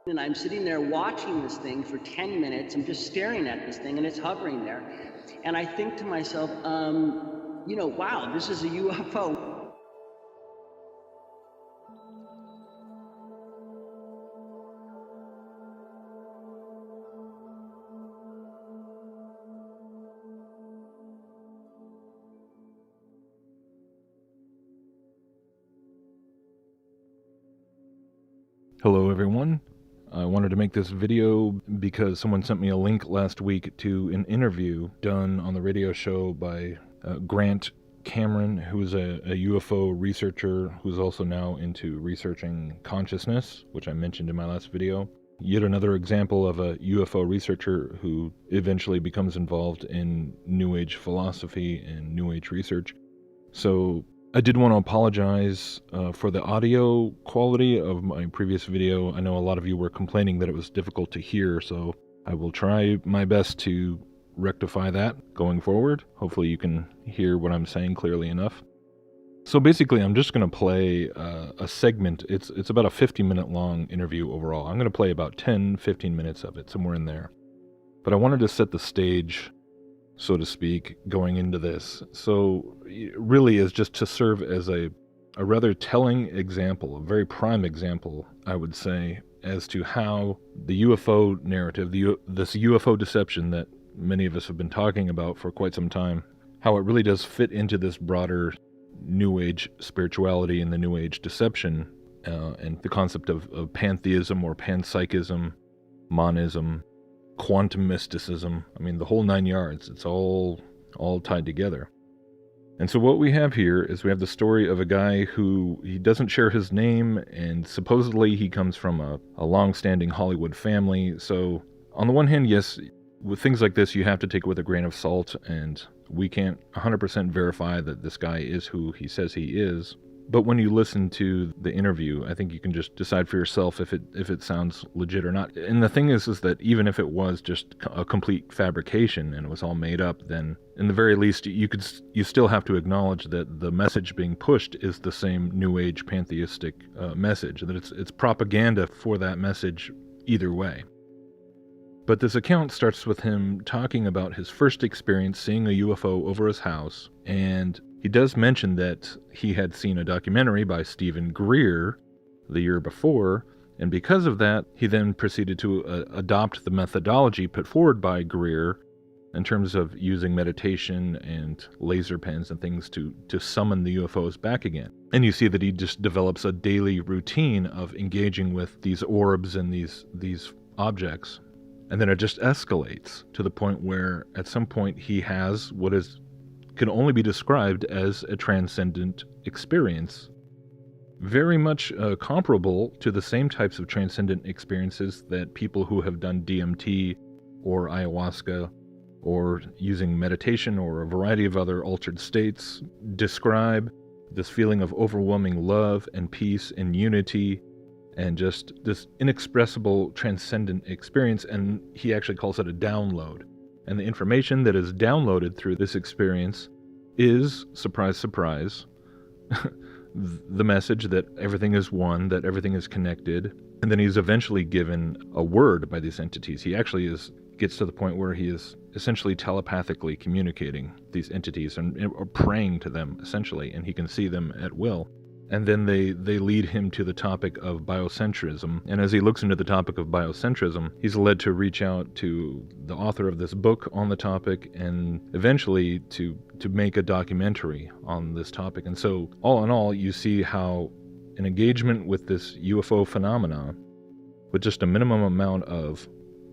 And I'm sitting there watching this thing for 10 minutes. I'm just staring at this thing and it's hovering there. And I think to myself, wow, this is a UFO. Hello everyone. I wanted to make this video because someone sent me a link last week to an interview done on the radio show by Grant Cameron, who's a UFO researcher who's also now into researching consciousness, which I mentioned in my last video. Yet another example of a UFO researcher who eventually becomes involved in New Age philosophy and New Age research. So I did want to apologize for the audio quality of my previous video. I know a lot of you were complaining that it was difficult to hear, so I will try my best to rectify that going forward. Hopefully you can hear what I'm saying clearly enough. So basically I'm just going to play a segment. It's about a 50-minute long interview overall. I'm going to play about 10-15 minutes of it, somewhere in there. But I wanted to set the stage, so to speak, going into this. So it really is just to serve as a rather telling example, a very prime example, I would say, as to how the UFO narrative, this UFO deception that many of us have been talking about for quite some time, how it really does fit into this broader New Age spirituality and the New Age deception, and the concept of pantheism or panpsychism, monism, quantum mysticism. I mean, the whole 9 yards. It's all tied together. And so what we have here is we have the story of a guy who, he doesn't share his name, and supposedly he comes from a long-standing Hollywood family. So on the one hand, yes, with things like this, you have to take it with a grain of salt, and we can't 100% verify that this guy is who he says he is. But when you listen to the interview, I think you can just decide for yourself if it sounds legit or not. And the thing is that even if it was just a complete fabrication and it was all made up, then in the very least you still have to acknowledge that the message being pushed is the same New Age pantheistic message, that it's propaganda for that message either way. But this account starts with him talking about his first experience seeing a UFO over his house, and he does mention that he had seen a documentary by Stephen Greer the year before, and because of that, he then proceeded to adopt the methodology put forward by Greer in terms of using meditation and laser pens and things to summon the UFOs back again. And you see that he just develops a daily routine of engaging with these orbs and these objects. And then it just escalates to the point where at some point he has what can only be described as a transcendent experience, very much comparable to the same types of transcendent experiences that people who have done DMT or ayahuasca or using meditation or a variety of other altered states describe. This feeling of overwhelming love and peace and unity and just this inexpressible transcendent experience, and he actually calls it a download. And the information that is downloaded through this experience is, surprise, surprise, the message that everything is one, that everything is connected. And then he's eventually given a word by these entities. He actually gets to the point where he is essentially telepathically communicating these entities or praying to them, essentially, and he can see them at will. And then they lead him to the topic of biocentrism. And as he looks into the topic of biocentrism, he's led to reach out to the author of this book on the topic and eventually to make a documentary on this topic. And so all in all, you see how an engagement with this UFO phenomena, with just a minimum amount of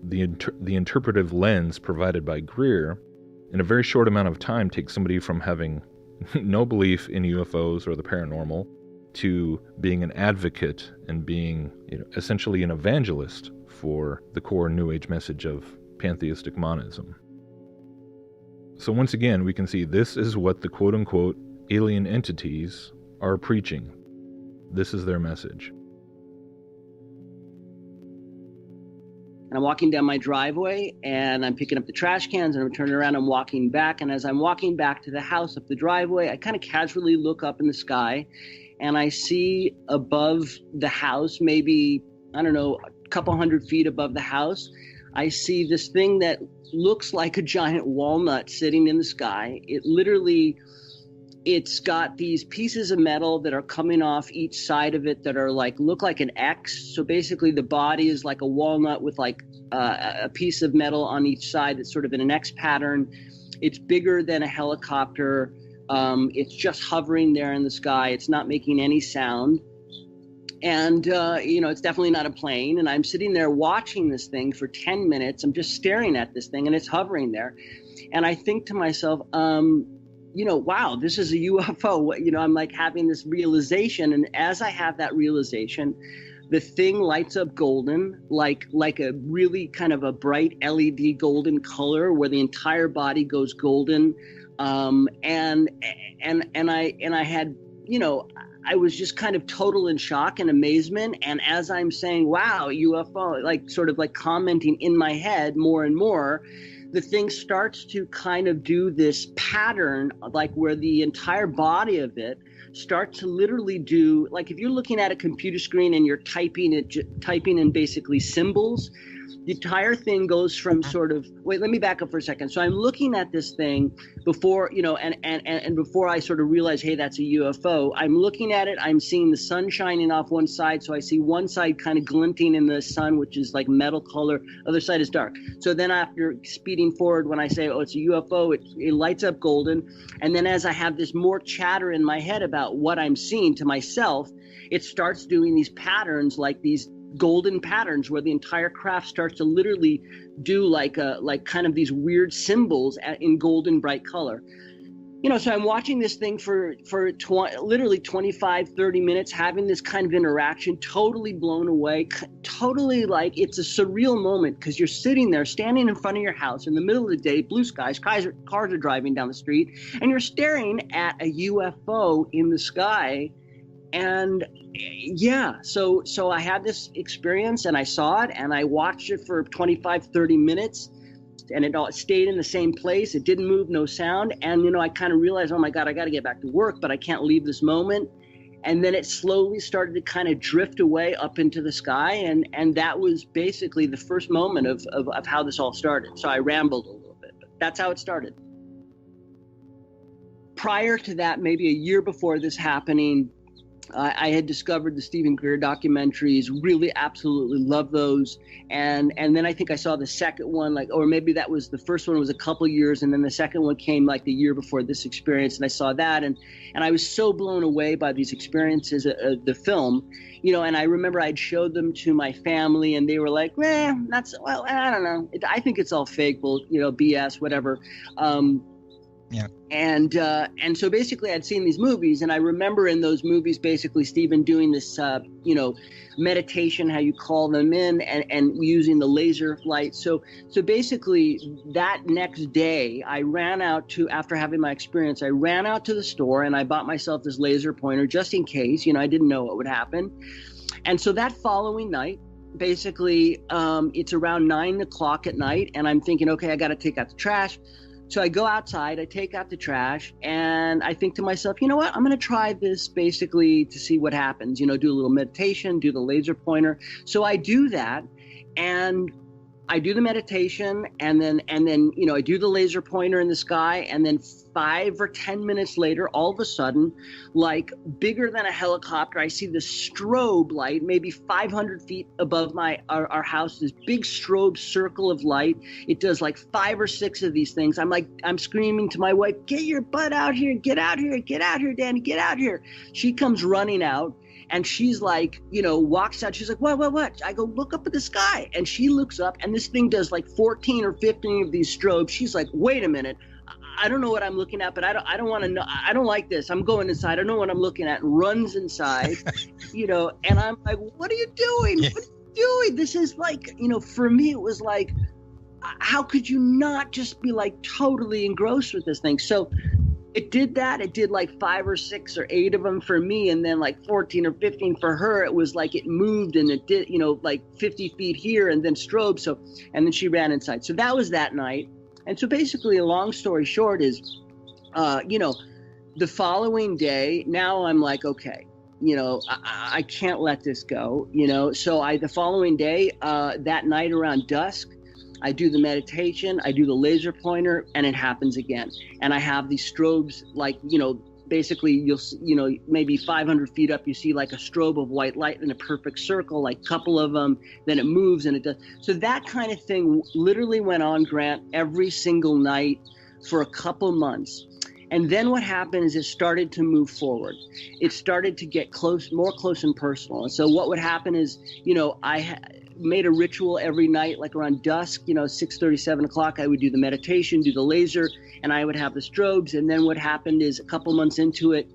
the interpretive lens provided by Greer, in a very short amount of time takes somebody from having no belief in UFOs or the paranormal to being an advocate and being, essentially an evangelist for the core New Age message of pantheistic monism. So once again, we can see this is what the quote-unquote alien entities are preaching. This is their message. And I'm walking down my driveway and I'm picking up the trash cans and I'm turning around, I'm walking back. And as I'm walking back to the house up the driveway, I kind of casually look up in the sky and I see above the house, maybe, couple 100 feet above the house, I see this thing that looks like a giant walnut sitting in the sky. It's got these pieces of metal that are coming off each side of it that are look like an X. So basically the body is like a walnut with a piece of metal on each side that's sort of in an X pattern. It's bigger than a helicopter. It's just hovering there in the sky. It's not making any sound. And, it's definitely not a plane. And I'm sitting there watching this thing for 10 minutes. I'm just staring at this thing and it's hovering there. And I think to myself, wow, this is a UFO. I'm having this realization. And as I have that realization, the thing lights up golden, like a really kind of a bright LED golden color where the entire body goes golden. And I had, I was just kind of total in shock and amazement. And as I'm saying, wow, UFO, sort of commenting in my head more and more, the thing starts to kind of do this pattern, where the entire body of it starts to literally do, if you're looking at a computer screen and you're typing in basically symbols, the entire thing goes from sort of, wait, let me back up for a second. So I'm looking at this thing before, and before I sort of realize, hey, that's a UFO, I'm looking at it, I'm seeing the sun shining off one side. So I see one side kind of glinting in the sun, which is like metal color. Other side is dark. So then after speeding forward, when I say, oh, it's a UFO, it lights up golden. And then as I have this more chatter in my head about what I'm seeing to myself, it starts doing these patterns, like these golden patterns where the entire craft starts to literally do kind of these weird symbols in golden bright color. So I'm watching this thing for literally 25, 30 minutes, having this kind of interaction, totally blown away, totally it's a surreal moment because you're sitting there, standing in front of your house in the middle of the day, blue skies, cars are driving down the street, and you're staring at a UFO in the sky. And so I had this experience and I saw it and I watched it for 25, 30 minutes and it all stayed in the same place. It didn't move, no sound. And, I kind of realized, oh my God, I got to get back to work, but I can't leave this moment. And then it slowly started to kind of drift away up into the sky. And that was basically the first moment of how this all started. So I rambled a little bit, but that's how it started. Prior to that, maybe a year before this happening, I had discovered the Stephen Greer documentaries, really absolutely love those. And then I think I saw the second one, or maybe that was the first one was a couple years. And then the second one came the year before this experience. And I saw that. And I was so blown away by these experiences of the film, and I remember I'd showed them to my family and they were like, I don't know. I think it's all fake, BS, whatever. Yeah. And so basically I'd seen these movies and I remember in those movies basically Stephen doing this meditation, how you call them in, and using the laser light. So basically that next day I ran out to, after having my experience, I ran out to the store and I bought myself this laser pointer just in case, I didn't know what would happen. And so that following night, basically it's around 9 o'clock at night and I'm thinking, okay, I got to take out the trash. So I go outside, I take out the trash, and I think to myself, you know what, I'm going to try this basically to see what happens, do a little meditation, do the laser pointer. So I do that, and I do the meditation, and then I do the laser pointer in the sky, and then 5 or 10 minutes later, all of a sudden, bigger than a helicopter, I see this strobe light, maybe 500 feet above our house, this big strobe circle of light. It does 5 or 6 of these things. I'm screaming to my wife, get your butt out here, get out here, Danny, get out here. She comes running out. And she's walks out. She's like, what? I go, look up at the sky. And she looks up and this thing does 14 or 15 of these strobes. She's like, wait a minute. I don't know what I'm looking at, but I don't want to know. I don't like this. I'm going inside. I don't know what I'm looking at, and runs inside, and I'm like, what are you doing? What are you doing? This is for me, it was how could you not just be totally engrossed with this thing? So it did that. It did 5 or 6 or 8 of them for me. And then 14 or 15 for her. It was it moved and it did, 50 feet here and then strobe. So, and then she ran inside. So that was that night. And so basically a long story short is, the following day, now I'm okay, I can't let this go, So the following day, that night around dusk, I do the meditation, I do the laser pointer, and it happens again. And I have these strobes, like, basically you'll, maybe 500 feet up, you see like a strobe of white light in a perfect circle, like a couple of them, then it moves and it does. So that kind of thing literally went on, Grant, every single night for a couple months. And then what happened is it started to move forward. It started to get more close and personal. And so what would happen is, I made a ritual every night, like around dusk, 6:30, 7 o'clock, I would do the meditation, do the laser, and I would have the strobes. And then what happened is a couple months into it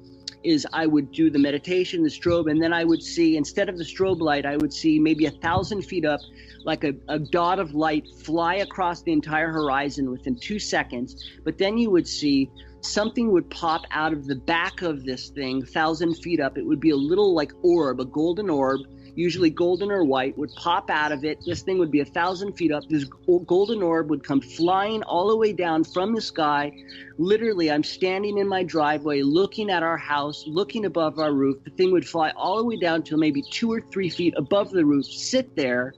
is I would do the meditation, the strobe, and then I would see, instead of the strobe light, I would see maybe 1,000 feet up, like a dot of light fly across the entire horizon within 2 seconds. But then you would see something would pop out of the back of this thing, 1,000 feet up. It would be a little like orb, a golden orb, usually golden or white, would pop out of it. This thing would be 1,000 feet up. This golden orb would come flying all the way down from the sky. Literally, I'm standing in my driveway, looking at our house, looking above our roof. The thing would fly all the way down to maybe 2 or 3 feet above the roof, sit there,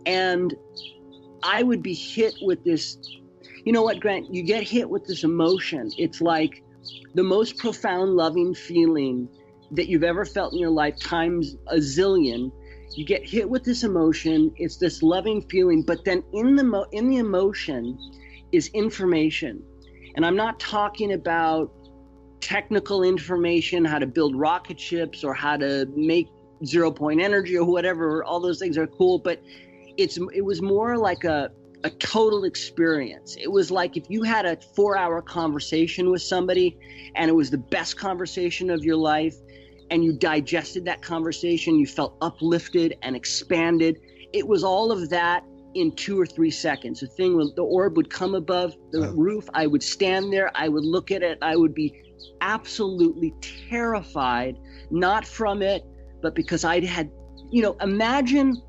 and I would be hit with this. You know what, Grant? You get hit with this emotion. It's like the most profound, loving feeling that you've ever felt in your life times a zillion. You get hit with this emotion. It's this loving feeling, but then in the emotion is information. And I'm not talking about technical information, how to build rocket ships or how to make 0-point energy or whatever. All those things are cool, but it was more like a total experience. It was like if you had a 4-hour conversation with somebody and it was the best conversation of your life and you digested that conversation, you felt uplifted and expanded. It was all of that in 2 or 3 seconds. The orb would come above the roof. I would stand there. I would look at it. I would be absolutely terrified, not from it, but because I had, imagine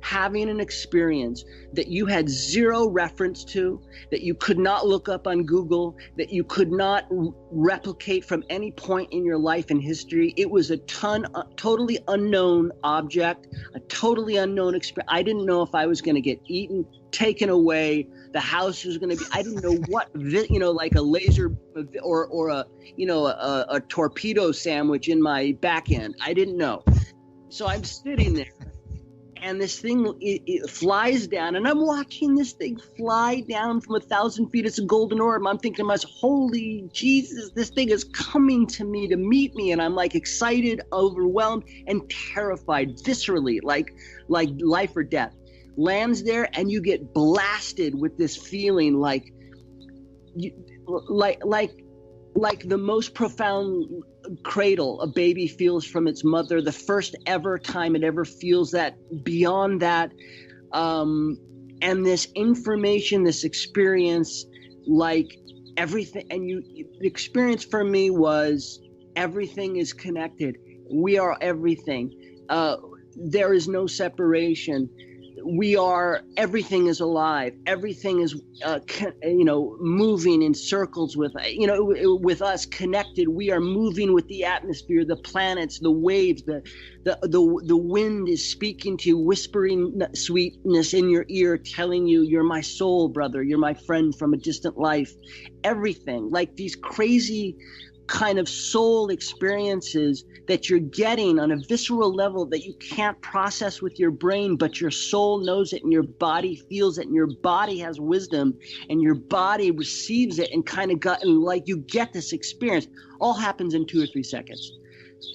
having an experience that you had zero reference to, that you could not look up on Google, that you could not replicate from any point in your life and history. It was a totally unknown object, a totally unknown experience. I didn't know if I was going to get eaten, taken away, the house was going to be, I didn't know what, like a laser or a torpedo sandwich in my back end. I didn't know. So I'm sitting there. And this thing, it flies down, and I'm watching this thing fly down from 1,000 feet. It's a golden orb. I'm thinking to myself, holy Jesus, this thing is coming to me to meet me. And I'm like excited, overwhelmed, and terrified, viscerally, like life or death. Lands there, and you get blasted with this feeling like the most profound cradle a baby feels from its mother, the first ever time it ever feels that, beyond that, and this information, this experience, like everything. And the experience for me was everything is connected. We are everything. There is no separation. Everything is alive. Everything is, moving in circles with us, connected. We are moving with the atmosphere, the planets, the waves, the wind is speaking to you, whispering sweetness in your ear, telling you, you're my soul, brother. You're my friend from a distant life. Everything, like these crazy kind of soul experiences that you're getting on a visceral level that you can't process with your brain, but your soul knows it and your body feels it and your body has wisdom and your body receives it and you get this experience. All happens in 2 or 3 seconds.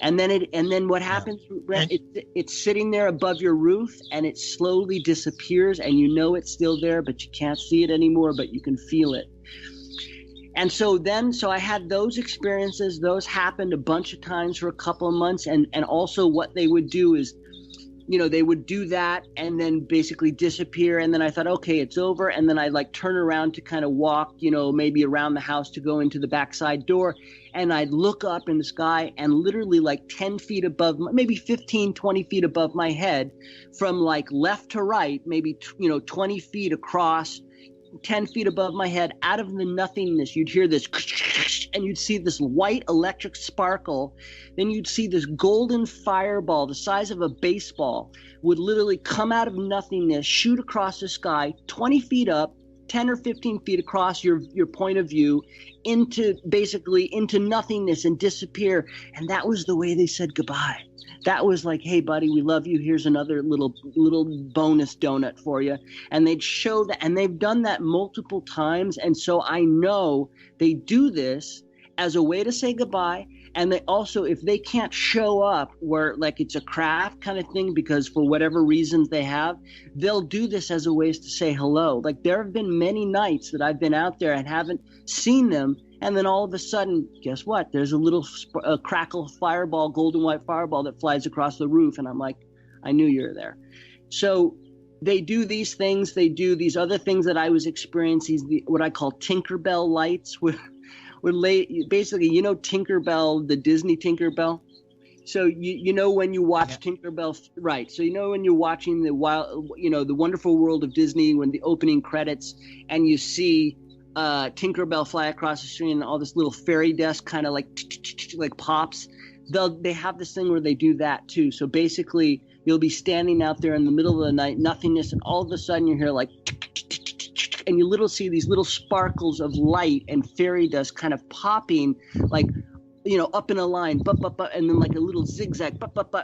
And then what happens, Brent, it's sitting there above your roof and it slowly disappears and it's still there, but you can't see it anymore, but you can feel it. And so I had those experiences. Those happened a bunch of times for a couple of months. And also what they would do is, they would do that and then basically disappear. And then I thought, okay, it's over. And then I'd turn around to kind of walk, maybe around the house to go into the backside door. And I'd look up in the sky and literally 10 feet above, maybe 15, 20 feet above my head, from left to right, maybe, 20 feet across, 10 feet above my head, out of the nothingness, you'd hear this, and you'd see this white electric sparkle. Then you'd see this golden fireball the size of a baseball would literally come out of nothingness, shoot across the sky, 20 feet up, 10 or 15 feet across your point of view, into nothingness and disappear. And that was the way they said goodbye. That was like, hey, buddy, we love you. Here's another little bonus donut for you. And they'd show that, and they've done that multiple times. And so I know they do this as a way to say goodbye. And they also, if they can't show up where like it's a craft kind of thing, because for whatever reasons they have, they'll do this as a way to say hello. Like there have been many nights that I've been out there and haven't seen them. And then all of a sudden, guess what? There's a little crackle fireball, golden white fireball that flies across the roof. And I'm like, I knew you were there. So they do these things. They do these other things that I was experiencing, what I call Tinkerbell lights, basically, you know, Tinkerbell, the Disney Tinkerbell. So you know when you watch Tinkerbell, right? So you know when you're watching the Wonderful World of Disney, when the opening credits, and you see Tinkerbell fly across the screen, and all this little fairy dust kind of like pops. They have this thing where they do that too. So basically, you'll be standing out there in the middle of the night, nothingness, and all of a sudden you hear like, and you see these little sparkles of light and fairy dust kind of popping, like, you know, up in a line, and then like a little zigzag,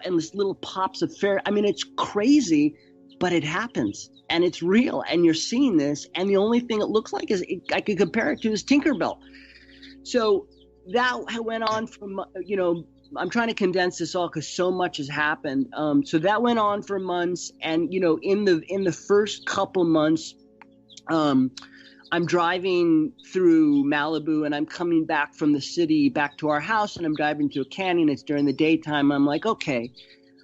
and this little pops of fairy. I mean, it's crazy, but it happens, and it's real, and you're seeing this, and the only thing it looks like is I could compare it to is Tinkerbell. So that went on for, you know, I'm trying to condense this all because so much has happened. So that went on for months, and you know, in the first couple months, I'm driving through Malibu, and I'm coming back from the city back to our house, and I'm driving through a canyon. It's during the daytime. I'm like, okay,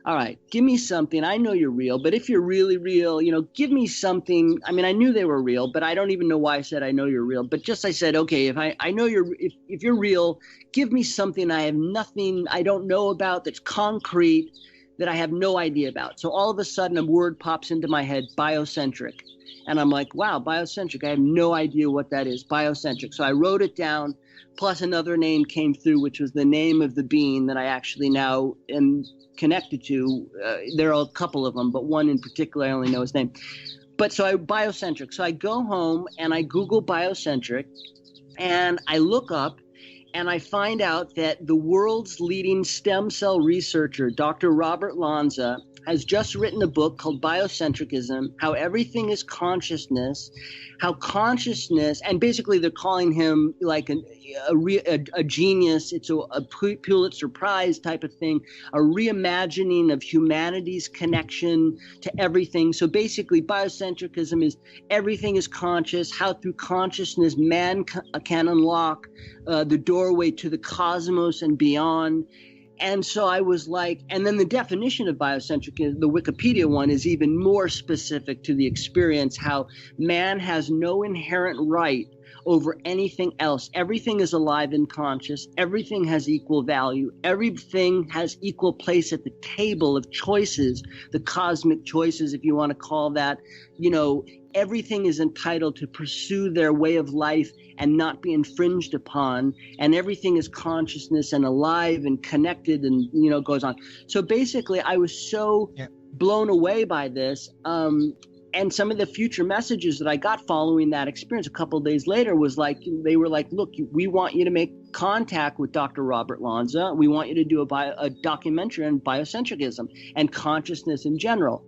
all right, give me something. I know you're real, but if you're really real, you know, give me something. I mean, I knew they were real, but I don't even know why I said I know you're real. But just I said, okay, if I know if you're real, give me something I don't know about that's concrete, that I have no idea about. So all of a sudden a word pops into my head, biocentric. And I'm like, wow, biocentric. I have no idea what that is, biocentric. So I wrote it down, plus another name came through, which was the name of the being that I actually now am connected to. There are a couple of them, but one in particular, I only know his name. But so biocentric. So I go home and I Google biocentric, and I look up, and I find out that the world's leading stem cell researcher, Dr. Robert Lanza, has just written a book called Biocentricism, How Everything is Consciousness, how consciousness, and basically they're calling him like a genius. It's a Pulitzer Prize type of thing, a reimagining of humanity's connection to everything. So basically biocentricism is everything is conscious, how through consciousness man can unlock the doorway to the cosmos and beyond. And so I was like, and then the definition of biocentric, the Wikipedia one, is even more specific to the experience, how man has no inherent right over anything else. Everything is alive and conscious. Everything has equal value. Everything has equal place at the table of choices, the cosmic choices, if you want to call that. You know, everything is entitled to pursue their way of life and not be infringed upon, and everything is consciousness and alive and connected, and you know, goes on. So basically I was so blown away by this, and some of the future messages that I got following that experience a couple of days later was like, they were like, look, we want you to make contact with Dr. Robert Lanza. We want you to do a documentary on biocentricism and consciousness in general.